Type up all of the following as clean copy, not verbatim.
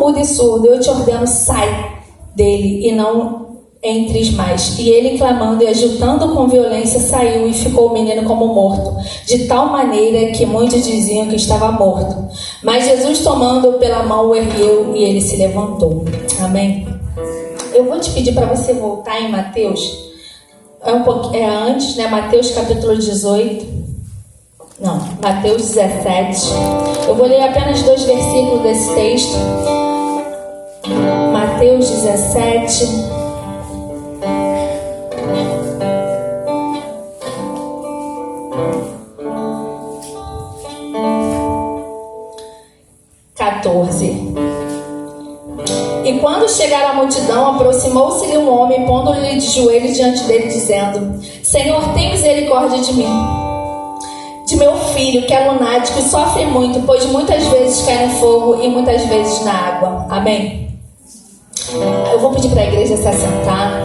mudo e surdo, eu te ordeno, sai dele e não entres mais. E ele, clamando e agitando com violência, saiu e ficou o menino como morto, de tal maneira que muitos diziam que estava morto. Mas Jesus, tomando-o pela mão, o ergueu e ele se levantou. Amém? Eu vou te pedir para você voltar em Mateus, antes, né? Mateus capítulo 18. Não, Mateus 17. Eu vou ler apenas 2 versículos desse texto. Mateus 17. E quando chegaram a multidão, aproximou-se-lhe um homem, pondo-lhe de joelhos diante dele, dizendo: Senhor, tem misericórdia de mim, de meu filho, que é lunático e sofre muito, pois muitas vezes cai no fogo e muitas vezes na água. Amém? Eu vou pedir para a igreja se assentar.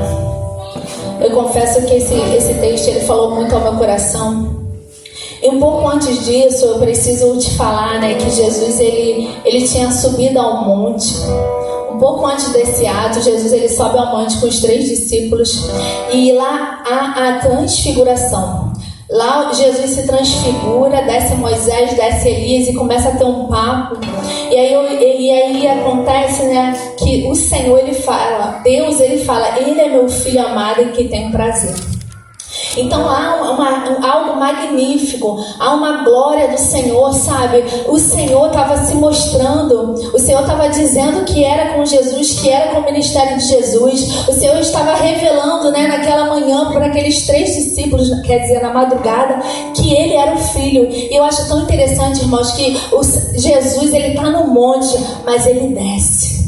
Eu confesso que esse texto ele falou muito ao meu coração. E um pouco antes disso, eu preciso te falar, né, que Jesus ele tinha subido ao monte. Um pouco antes desse ato, Jesus ele sobe ao monte com os 3 discípulos e lá há a transfiguração. Lá Jesus se transfigura, desce Moisés, desce Elias e começa a ter um papo. E aí acontece, né, que o Senhor ele fala, Deus ele fala, ele é meu filho amado em que tenho prazer. Então há algo magnífico, há uma glória do Senhor, sabe? O Senhor estava se mostrando, o Senhor estava dizendo que era com Jesus, que era com o ministério de Jesus. O Senhor estava revelando, né, naquela manhã para aqueles 3 discípulos, quer dizer, na madrugada, que ele era o Filho. E eu acho tão interessante, irmãos, que Jesus ele está no monte, mas ele desce.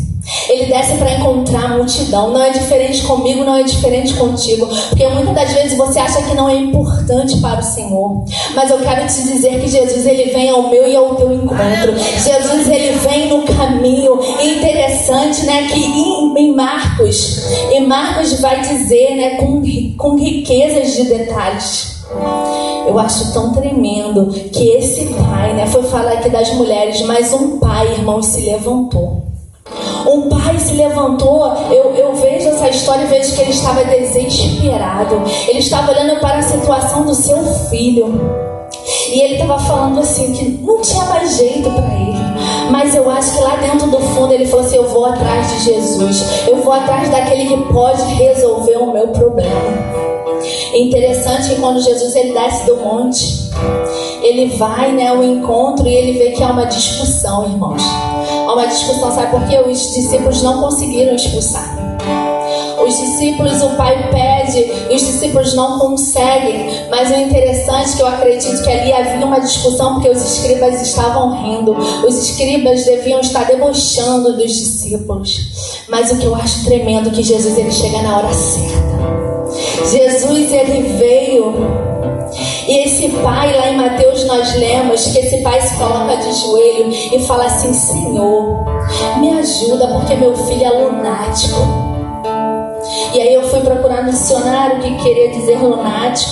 Ele desce para encontrar a multidão. Não é diferente comigo, não é diferente contigo, porque muitas das vezes você acha que não é importante para o Senhor, mas eu quero te dizer que Jesus ele vem ao meu e ao teu encontro. Jesus ele vem no caminho. E interessante, né, que em Marcos vai dizer, né, com riquezas de detalhes. Eu acho tão tremendo que esse pai, né, foi falar aqui das mulheres, mas um pai, irmão, se levantou. Um pai se levantou. Eu vejo essa história e vejo que ele estava desesperado. Ele estava olhando para a situação do seu filho. E ele estava falando assim, que não tinha mais jeito para ele. Mas eu acho que lá dentro do fundo ele falou assim: eu vou atrás de Jesus. Eu vou atrás daquele que pode resolver o meu problema. É interessante que quando Jesus ele desce do monte, ele vai, né, ao encontro e ele vê que há uma discussão, irmãos. Há uma discussão, sabe por quê? Os discípulos não conseguiram expulsar. Os discípulos, o pai pede e os discípulos não conseguem. Mas o interessante é que eu acredito que ali havia uma discussão porque os escribas estavam rindo. Os escribas deviam estar debochando dos discípulos. Mas o que eu acho tremendo é que Jesus ele chega na hora certa. Jesus ele veio. E esse pai, lá em Mateus nós lemos que esse pai se coloca de joelho e fala assim: Senhor, me ajuda porque meu filho é lunático. E aí eu fui procurar no dicionário o que queria dizer lunático.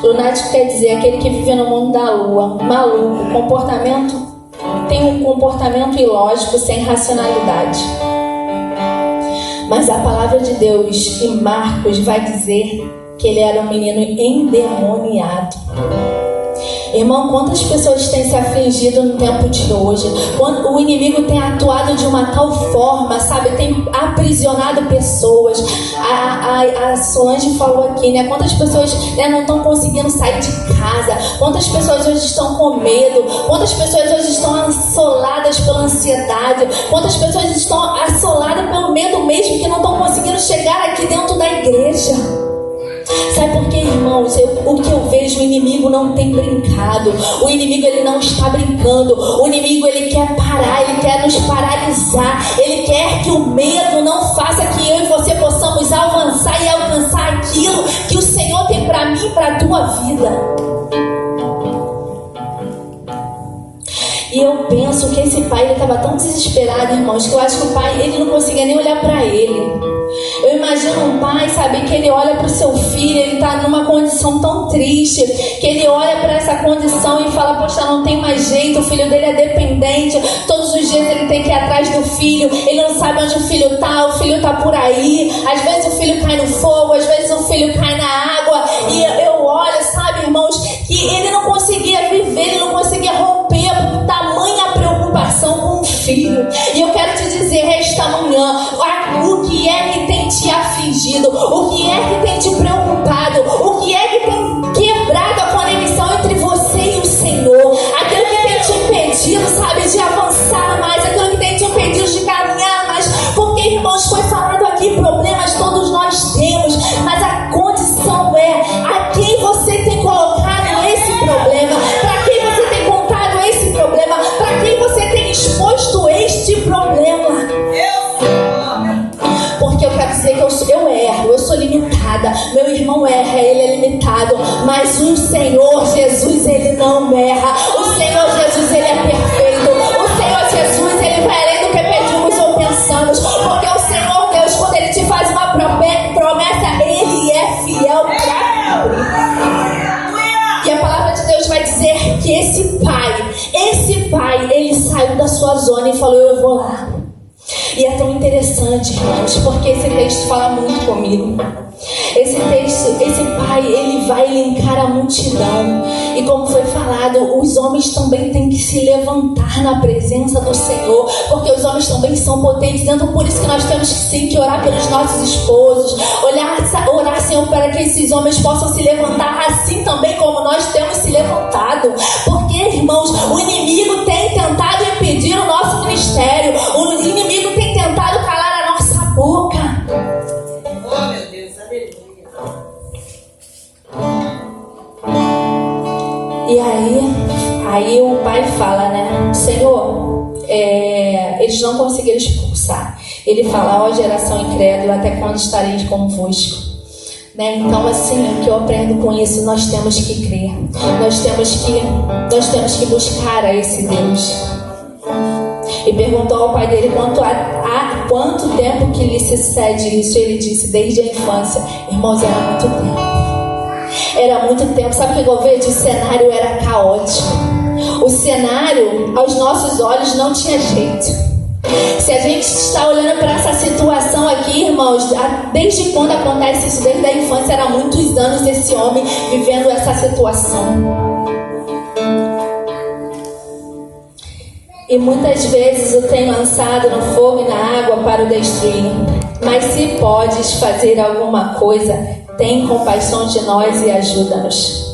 Lunático quer dizer aquele que vive no mundo da lua, maluco, tem um comportamento ilógico, sem racionalidade. Mas a palavra de Deus em Marcos vai dizer que ele era um menino endemoniado. Irmão, quantas pessoas têm se afligido no tempo de hoje? O inimigo tem atuado de uma tal forma, sabe? Tem aprisionado pessoas. A Solange falou aqui, né? Quantas pessoas, né, não estão conseguindo sair de casa? Quantas pessoas hoje estão com medo? Quantas pessoas hoje estão assoladas pela ansiedade? Quantas pessoas estão assoladas pelo medo mesmo, que não estão conseguindo chegar aqui dentro da igreja? Sabe por quê, irmãos? O que eu vejo, o inimigo não tem brincado. O inimigo ele não está brincando. O inimigo ele quer parar, ele quer nos paralisar. Ele quer que o medo não faça que eu e você possamos avançar e alcançar aquilo que o Senhor tem para mim e para a tua vida. E eu penso que esse pai, ele estava tão desesperado, irmãos, que eu acho que o pai, ele não conseguia nem olhar para ele. Eu imagino um pai, sabe, que ele olha para o seu filho, ele está numa condição tão triste, que ele olha para essa condição e fala, poxa, não tem mais jeito, o filho dele é dependente, todos os dias ele tem que ir atrás do filho, ele não sabe onde o filho está por aí, às vezes o filho cai no fogo, às vezes o filho cai na água, e eu olho, sabe, irmãos, que ele não conseguia viver, ele não conseguia romper por tamanha preocupação com o filho. E eu quero te dizer esta manhã, o que é que tem te afligido, o que é que tem te preocupado, o que é que tem quebrado a conexão entre você e o Senhor, aquilo que tem te impedido, sabe, de avançar mais, aquilo que tem te impedido de caminhar mais, porque, irmãos, foi falado aqui, problemas todos nós temos, mas a condição é a quem você tem colocado esse problema, para quem você tem contado esse problema, para quem você tem exposto este problema. Porque eu quero dizer que eu erro, eu sou limitada, meu irmão erra, ele é limitado, mas o Senhor Jesus, ele não erra, o Senhor Jesus, ele é perfeito, o Senhor Jesus, ele vai além do que pedimos ou pensamos, porque o Senhor Deus, quando ele te faz uma promessa, ele é fiel para cumprir. E a palavra de Deus vai dizer que esse pai, ele saiu da sua zona e falou, eu vou lá. E é tão interessante, irmãos, porque esse texto fala muito comigo. Esse pai, ele vai linkar a multidão. E como foi falado, os homens também têm que se levantar na presença do Senhor, porque os homens também são potentes. Então por isso que nós temos que sim que orar pelos nossos esposos, orar, Senhor, para que esses homens possam se levantar assim também como nós temos se levantado. Porque, irmãos, o inimigo tem tentado impedir o nosso ministério, o inimigo tem tentado calar a nossa boca. Oh, meu Deus, aleluia. E aí o pai fala, né? Senhor, eles não conseguiram expulsar. Ele fala, ó geração incrédula, até quando estarei convosco? Né? Então, assim, o que eu aprendo com isso, nós temos que crer. Nós temos que buscar a esse Deus. E perguntou ao pai dele há quanto tempo que lhe sucede isso. Ele disse, desde a infância. Irmãos, era muito tempo. Era muito tempo. Sabe o que eu vejo? O cenário era caótico. O cenário, aos nossos olhos, não tinha jeito. Se a gente está olhando para essa situação aqui, irmãos, desde quando acontece isso? Desde a infância, era muitos anos esse homem vivendo essa situação. E muitas vezes o tem lançado no fogo e na água para o destruir. Mas se podes fazer alguma coisa, tem compaixão de nós e ajuda-nos.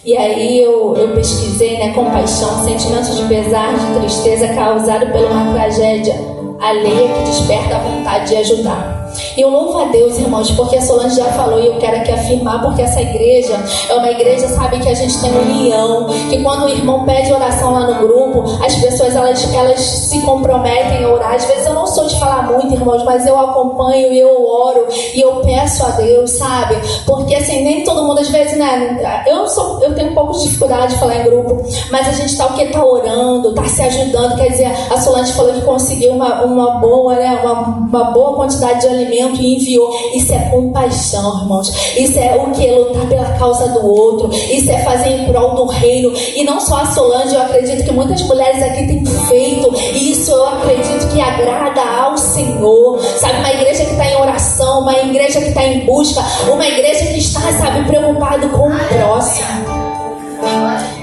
E aí eu pesquisei, né, compaixão, sentimento de pesar, de tristeza causado por uma tragédia alheia que desperta a vontade de ajudar. E eu louvo a Deus, irmãos, porque a Solange já falou e eu quero aqui afirmar, porque essa igreja é uma igreja, sabe, que a gente tem união, que quando o irmão pede oração lá no grupo, as pessoas elas se comprometem a orar. Às vezes eu não sou de falar muito, irmãos, mas eu acompanho e eu oro e eu peço a Deus, sabe, porque assim, nem todo mundo, às vezes, né, eu tenho um pouco de dificuldade de falar em grupo, mas a gente tá orando, tá se ajudando. Quer dizer, a Solange falou que conseguiu uma boa quantidade de alimento e enviou. Isso é compaixão, irmãos. Isso é o que? Lutar pela causa do outro. Isso é fazer em prol do reino. E não só a Solange, eu acredito que muitas mulheres aqui têm feito. E isso eu acredito que agrada ao Senhor. Sabe, uma igreja que está em oração, uma igreja que está em busca, uma igreja que está, sabe, preocupado com o próximo.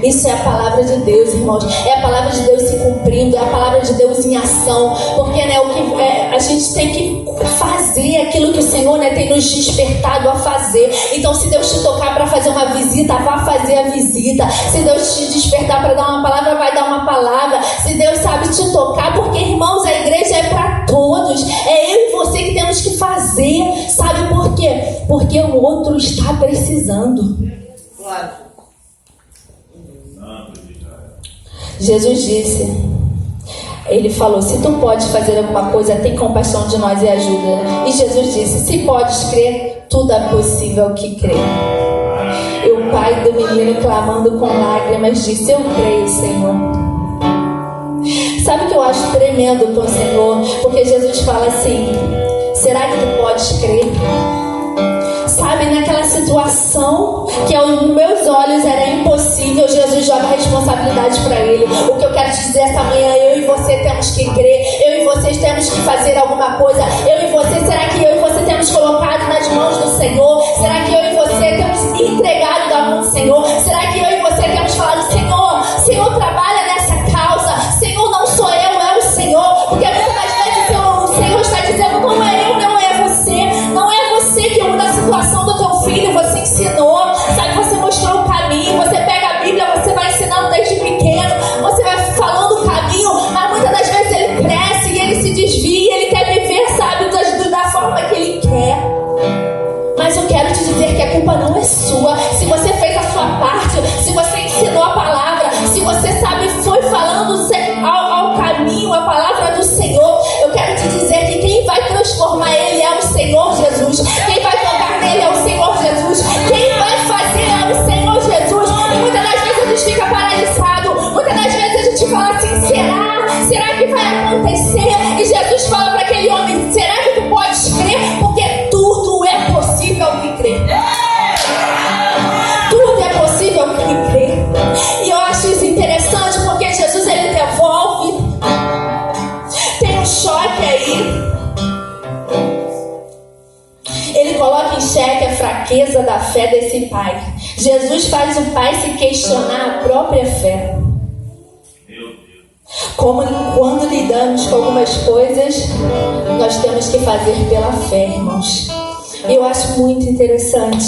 Isso é a palavra de Deus, irmãos. É a palavra de Deus se cumprindo, é a palavra de Deus em ação. Porque, né, a gente tem que fazer aquilo que o Senhor, né, tem nos despertado a fazer. Então, se Deus te tocar para fazer uma visita, vá fazer a visita. Se Deus te despertar para dar uma palavra, vai dar uma palavra. Se Deus sabe te tocar, porque, irmãos, a igreja é para todos. É eu e você que temos que fazer. Sabe por quê? Porque o outro está precisando. Claro. Jesus disse, ele falou, se tu podes fazer alguma coisa, tem compaixão de nós e ajuda. E Jesus disse, se podes crer, tudo é possível que crê. E o pai do menino, clamando com lágrimas, disse, eu creio, Senhor. Sabe o que eu acho tremendo com o Senhor? Porque Jesus fala assim: será que tu podes crer? Sabe, naquela situação que aos meus olhos era impossível, Jesus joga a responsabilidade para ele. O que eu quero te dizer essa manhã: eu e você temos que crer, eu e vocês temos que fazer alguma coisa. Eu e você, será que eu e você temos colocado nas mãos do Senhor? Será que eu e você temos entregado da mão do Senhor? Será que eu e você temos falado: Senhor, Senhor, trabalha nessa causa, Senhor, não sou eu, é o Senhor? Porque muitas das vezes o Senhor está dizendo: não é eu, não é você, não é você que muda a situação do teu filho, você ensinou, sabe, você mostrou o caminho, você pega a Bíblia, você vai ensinando desde pequeno, você vai falando o caminho, mas muitas das vezes ele cresce e ele se desvia, ele quer viver, sabe, da forma que ele quer. Mas eu quero te dizer que a culpa não é sua. Se você fez a sua parte, se você ensinou a palavra, se você, sabe, foi falando ao caminho, a palavra do Senhor, eu quero te dizer que quem vai transformar ele é o Senhor Jesus. Quem vai tocar nele é o Senhor Jesus. Quem vai fazer é o Senhor Jesus. E muitas das vezes a gente fica paralisado. Muitas das vezes a gente fala assim: será que vai acontecer? E Jesus fala para aquele homem: será que tu podes crer? Porque tudo é possível que crê. Tudo é possível que crê. E eu acho isso interessante, porque Jesus, ele devolve. Tem um choque aí. Ele coloca em xeque a fraqueza da fé desse pai. Jesus faz o pai se questionar a própria fé. Como quando lidamos com algumas coisas, nós temos que fazer pela fé, irmãos. Eu acho muito interessante,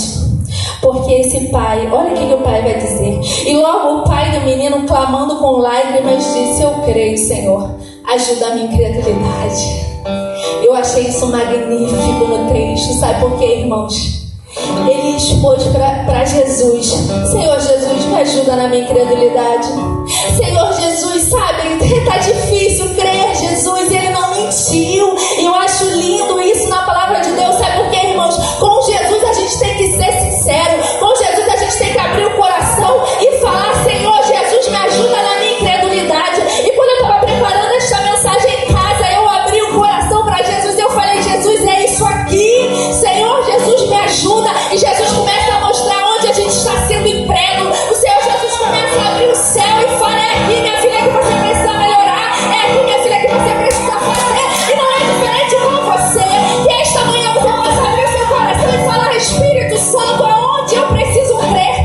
porque esse pai, olha o que o pai vai dizer. E logo o pai do menino, clamando com lágrimas, disse: eu creio, Senhor, ajuda a minha incredulidade. Eu achei isso magnífico no texto. Sabe por quê, irmãos? Ele expôs para Jesus: Senhor Jesus, me ajuda na minha incredulidade. Senhor Jesus, sabe, está difícil crer, Jesus, ele não mentiu. E eu acho lindo isso na palavra de Deus. Sabe por quê, irmãos? Com Jesus a gente tem que ser sincero. Com Jesus a gente tem que abrir o coração e falar: Senhor Jesus, me ajuda na minha incredulidade. E quando eu estava preparando esta mensagem em casa, eu abri o coração para Jesus. Eu falei: Jesus, é isso aqui. Senhor Jesus, me ajuda. E Jesus começa a mostrar onde a gente está sendo incrédulo. O Senhor Jesus começa a abrir o céu e fala: é aqui, minha filha, que você precisa melhorar. É aqui, minha filha, que você precisa fazer. E não é diferente com você. Que esta manhã você possa abrir o seu coração e falar: Espírito Santo, aonde eu preciso crer?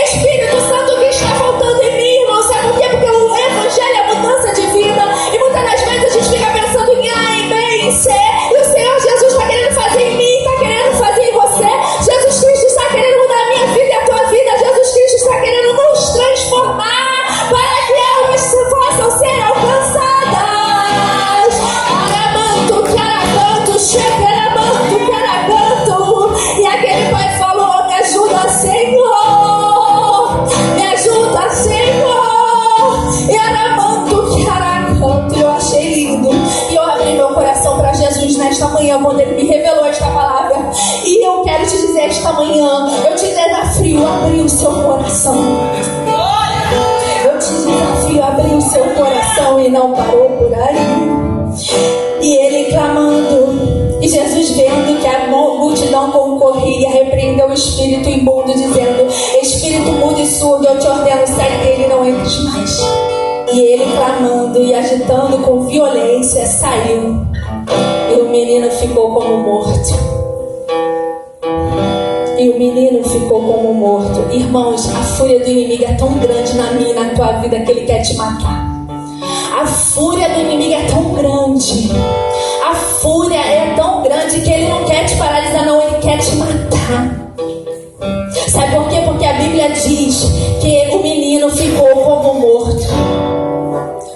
Espírito Santo, o que está faltando em mim, irmão? Sabe por quê? Porque o Evangelho é mudança de vida. E muitas das vezes a gente fica pensando em A, em B, em C. E o Senhor Jesus está querendo fazer em mim, está querendo fazer em você. Jesus Cristo está querendo mudar a minha vida e a tua vida. Jesus Cristo está querendo nos transformar para que almas possam ser alcançadas. Aramanto, caracanto, chegaramanto, caracanto. E aquele pai falou: me ajuda, Senhor. Me ajuda, Senhor. E aramanto, caracanto. Eu achei lindo. E eu abri meu coração para Jesus nesta manhã, quando ele me revelou esta palavra. E eu quero te dizer esta manhã, eu te desafio a abrir o seu coração. Eu te desafio a abrir o seu coração. E não parou por aí. E ele clamando, e Jesus, vendo que a multidão concorria, repreendeu o espírito imundo, dizendo: espírito mudo e surdo, eu te ordeno, sai dele e não entres mais. E ele, clamando e agitando com violência, saiu. E o menino ficou como morto. E o menino ficou como morto. Irmãos, a fúria do inimigo é tão grande na minha e na tua vida que ele quer te matar. A fúria do inimigo é tão grande. A fúria é tão grande que ele não quer te paralisar, não, ele quer te matar. Sabe por quê? Porque a Bíblia diz que o menino ficou como morto.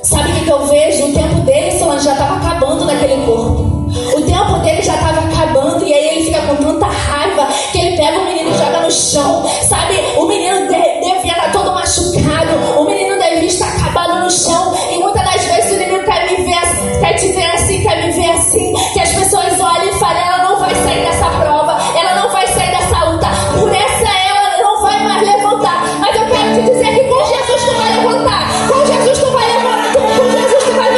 Sabe o que eu vejo? O tempo dele, Solange, já estava acabando naquele corpo. O tempo dele já estava acabando. E aí ele fica com tanta raiva que ele pega o menino e joga no chão. Sabe, o menino devia estar todo machucado. O menino devia estar acabado no chão. E muitas das vezes o inimigo quer te ver assim, quer me ver assim. Que as pessoas olhem e falem: ela não vai sair dessa prova, ela não vai sair dessa luta. Por essa ela não vai mais levantar. Mas eu quero te dizer que com Jesus tu vai levantar. Com Jesus tu vai levantar. Com Jesus tu vai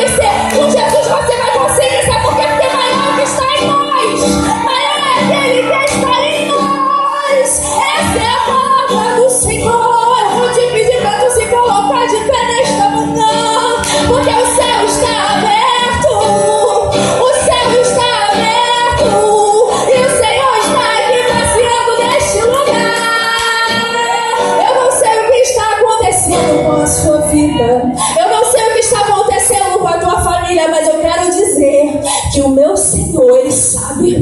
que o meu Senhor, Ele sabe